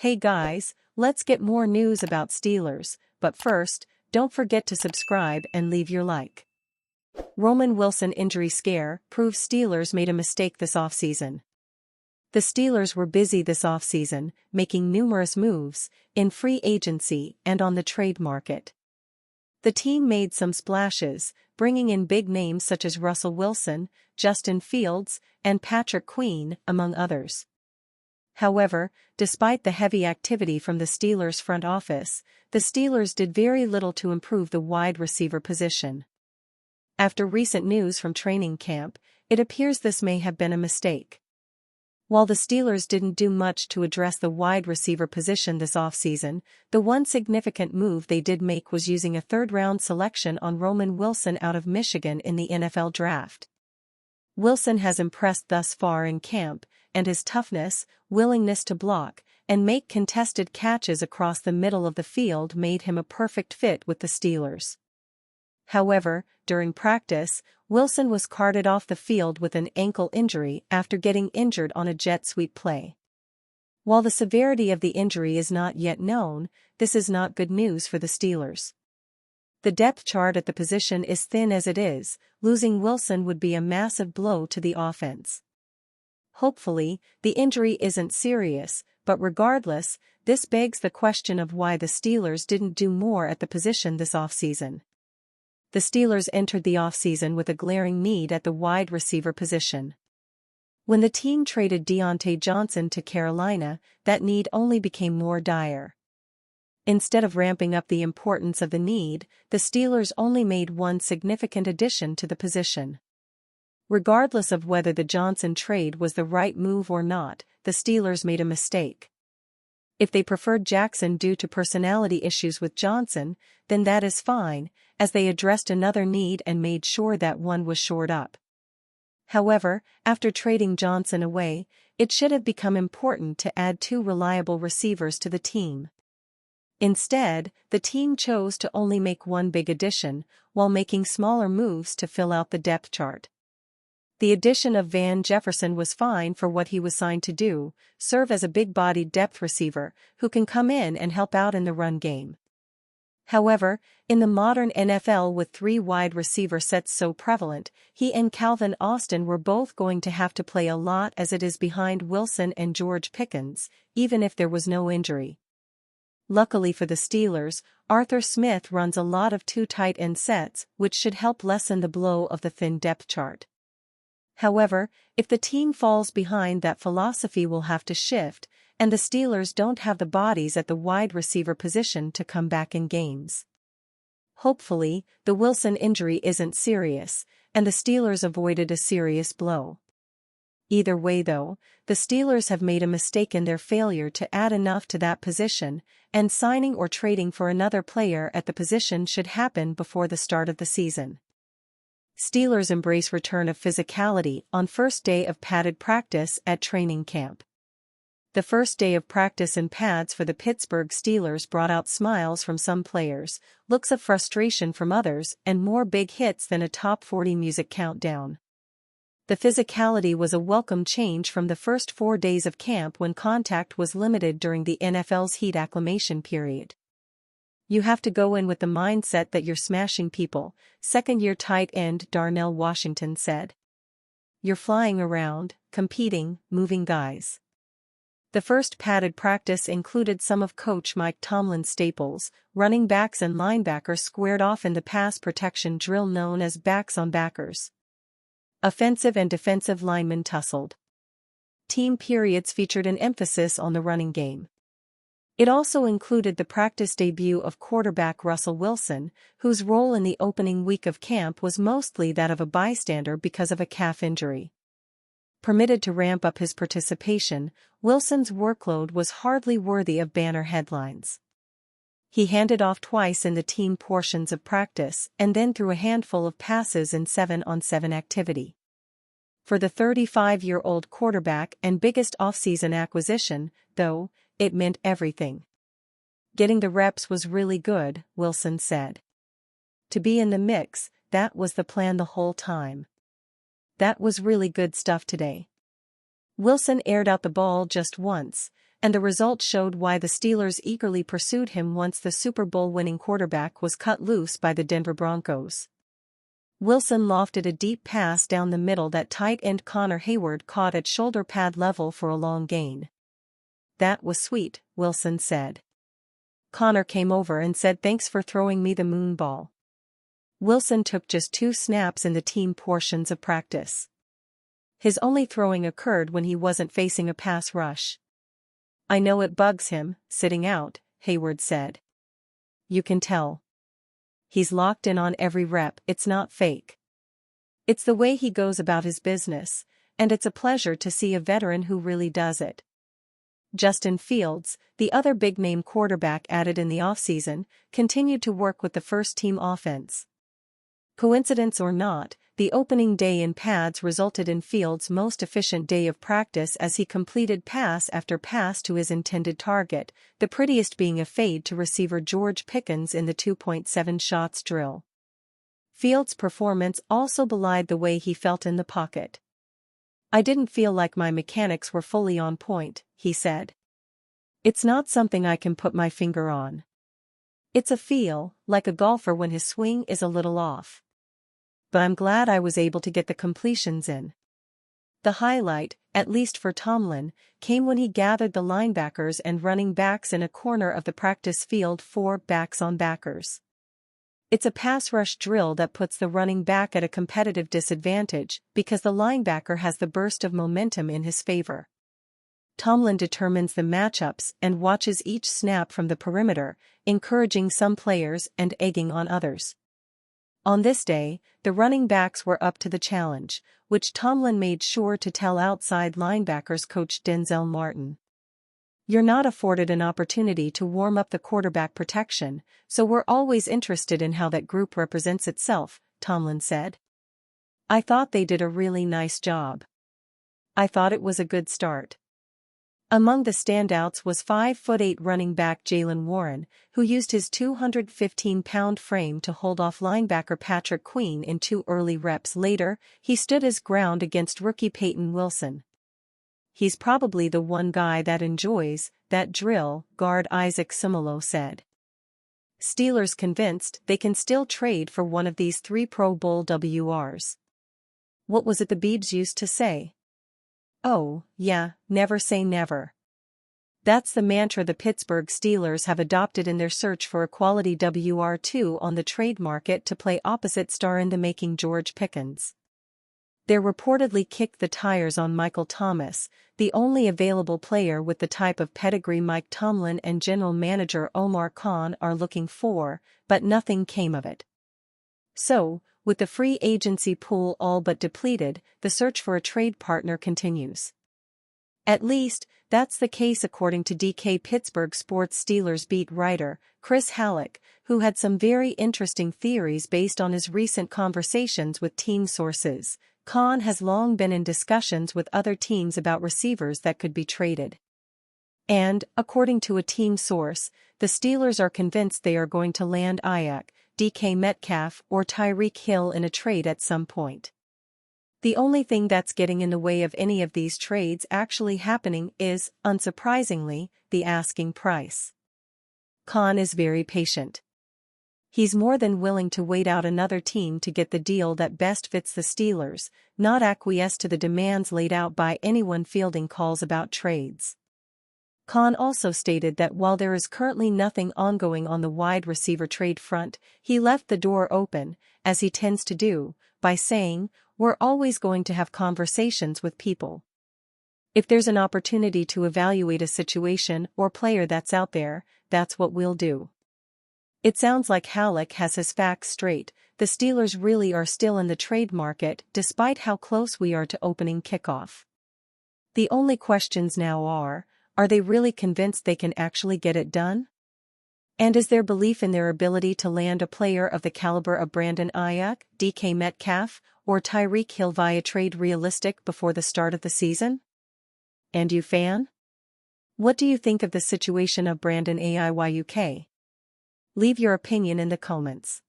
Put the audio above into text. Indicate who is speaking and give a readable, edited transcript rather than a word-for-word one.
Speaker 1: Hey guys, let's get more news about Steelers, but first, don't forget to subscribe and leave your like. Roman Wilson injury scare proves Steelers made a mistake this offseason. The Steelers were busy this offseason, making numerous moves, in free agency and on the trade market. The team made some splashes, bringing in big names such as Russell Wilson, Justin Fields, and Patrick Queen, among others. However, despite the heavy activity from the Steelers' front office, the Steelers did very little to improve the wide receiver position. After recent news from training camp, it appears this may have been a mistake. While the Steelers didn't do much to address the wide receiver position this offseason, the one significant move they did make was using a third-round selection on Roman Wilson out of Michigan in the NFL draft. Wilson has impressed thus far in camp, and his toughness, willingness to block, and make contested catches across the middle of the field made him a perfect fit with the Steelers. However, during practice, Wilson was carted off the field with an ankle injury after getting injured on a jet sweep play. While the severity of the injury is not yet known, this is not good news for the Steelers. The depth chart at the position is thin as it is. Losing Wilson would be a massive blow to the offense. Hopefully, the injury isn't serious, but regardless, this begs the question of why the Steelers didn't do more at the position this offseason. The Steelers entered the offseason with a glaring need at the wide receiver position. When the team traded Deontay Johnson to Carolina, that need only became more dire. Instead of ramping up the importance of the need, the Steelers only made one significant addition to the position. Regardless of whether the Johnson trade was the right move or not, the Steelers made a mistake. If they preferred Jackson due to personality issues with Johnson, then that is fine, as they addressed another need and made sure that one was shored up. However, after trading Johnson away, it should have become important to add two reliable receivers to the team. Instead, the team chose to only make one big addition, while making smaller moves to fill out the depth chart. The addition of Van Jefferson was fine for what he was signed to do, serve as a big-bodied depth receiver who can come in and help out in the run game. However, in the modern NFL with three wide receiver sets so prevalent, he and Calvin Austin were both going to have to play a lot as it is behind Wilson and George Pickens, even if there was no injury. Luckily for the Steelers, Arthur Smith runs a lot of two tight end sets, which should help lessen the blow of the thin depth chart. However, if the team falls behind, that philosophy will have to shift, and the Steelers don't have the bodies at the wide receiver position to come back in games. Hopefully, the Wilson injury isn't serious, and the Steelers avoided a serious blow. Either way though, the Steelers have made a mistake in their failure to add enough to that position, and signing or trading for another player at the position should happen before the start of the season. Steelers embrace return of physicality on first day of padded practice at training camp. The first day of practice in pads for the Pittsburgh Steelers brought out smiles from some players, looks of frustration from others, and more big hits than a top 40 music countdown. The physicality was a welcome change from the first 4 days of camp when contact was limited during the NFL's heat acclimation period. You have to go in with the mindset that you're smashing people, second-year tight end Darnell Washington said. You're flying around, competing, moving guys. The first padded practice included some of Coach Mike Tomlin's staples. Running backs and linebackers squared off in the pass protection drill known as backs on backers. Offensive and defensive linemen tussled. Team periods featured an emphasis on the running game. It also included the practice debut of quarterback Russell Wilson, whose role in the opening week of camp was mostly that of a bystander because of a calf injury. Permitted to ramp up his participation, Wilson's workload was hardly worthy of banner headlines. He handed off twice in the team portions of practice and then threw a handful of passes in 7-on-7 activity. For the 35-year-old quarterback and biggest offseason acquisition, though, it meant everything. Getting the reps was really good, Wilson said. To be in the mix, that was the plan the whole time. That was really good stuff today. Wilson aired out the ball just once, and the result showed why the Steelers eagerly pursued him once the Super Bowl-winning quarterback was cut loose by the Denver Broncos. Wilson lofted a deep pass down the middle that tight end Connor Hayward caught at shoulder pad level for a long gain. "That was sweet," Wilson said. Connor came over and said thanks for throwing me the moon ball. Wilson took just 2 snaps in the team portions of practice. His only throwing occurred when he wasn't facing a pass rush. "I know it bugs him, sitting out," Hayward said. "You can tell. He's locked in on every rep. It's not fake. It's the way he goes about his business, and it's a pleasure to see a veteran who really does it." Justin Fields, the other big-name quarterback added in the offseason, continued to work with the first-team offense. Coincidence or not, the opening day in pads resulted in Fields' most efficient day of practice as he completed pass after pass to his intended target, the prettiest being a fade to receiver George Pickens in the 2.7 shots drill. Fields' performance also belied the way he felt in the pocket. "I didn't feel like my mechanics were fully on point," he said. "It's not something I can put my finger on. It's a feel, like a golfer when his swing is a little off. But I'm glad I was able to get the completions in." The highlight, at least for Tomlin, came when he gathered the linebackers and running backs in a corner of the practice field for backs on backers. It's a pass rush drill that puts the running back at a competitive disadvantage because the linebacker has the burst of momentum in his favor. Tomlin determines the matchups and watches each snap from the perimeter, encouraging some players and egging on others. On this day, the running backs were up to the challenge, which Tomlin made sure to tell outside linebackers coach Denzel Martin. "You're not afforded an opportunity to warm up the quarterback protection, so we're always interested in how that group represents itself," Tomlin said. "I thought they did a really nice job. I thought it was a good start." Among the standouts was 5'8" running back Jaylen Warren, who used his 215-pound frame to hold off linebacker Patrick Queen in 2 early reps. Later, he stood his ground against rookie Peyton Wilson. "He's probably the one guy that enjoys that drill," guard Isaac Seumalo said. Steelers convinced they can still trade for one of these 3 Pro Bowl WRs. What was it the Beebs used to say? "Oh, yeah, never say never." That's the mantra the Pittsburgh Steelers have adopted in their search for a quality WR2 on the trade market to play opposite star-in-the-making George Pickens. They're reportedly kicked the tires on Michael Thomas, the only available player with the type of pedigree Mike Tomlin and general manager Omar Khan are looking for, but nothing came of it. So, with the free agency pool all but depleted, the search for a trade partner continues. At least, that's the case according to DK Pittsburgh Sports Steelers beat writer Chris Halleck, who had some very interesting theories based on his recent conversations with team sources. Khan has long been in discussions with other teams about receivers that could be traded. And, according to a team source, the Steelers are convinced they are going to land Aiyuk, DK Metcalf or Tyreek Hill in a trade at some point. The only thing that's getting in the way of any of these trades actually happening is, unsurprisingly, the asking price. Khan is very patient. He's more than willing to wait out another team to get the deal that best fits the Steelers, not acquiesce to the demands laid out by anyone fielding calls about trades. Khan also stated that while there is currently nothing ongoing on the wide receiver trade front, he left the door open, as he tends to do, by saying, "We're always going to have conversations with people. If there's an opportunity to evaluate a situation or player that's out there, that's what we'll do." It sounds like Halleck has his facts straight. The Steelers really are still in the trade market despite how close we are to opening kickoff. The only questions now are they really convinced they can actually get it done? And is their belief in their ability to land a player of the caliber of Brandon Aiyuk, DK Metcalf, or Tyreek Hill via trade realistic before the start of the season? And you fan? What do you think of the situation of Brandon Aiyuk? Leave your opinion in the comments.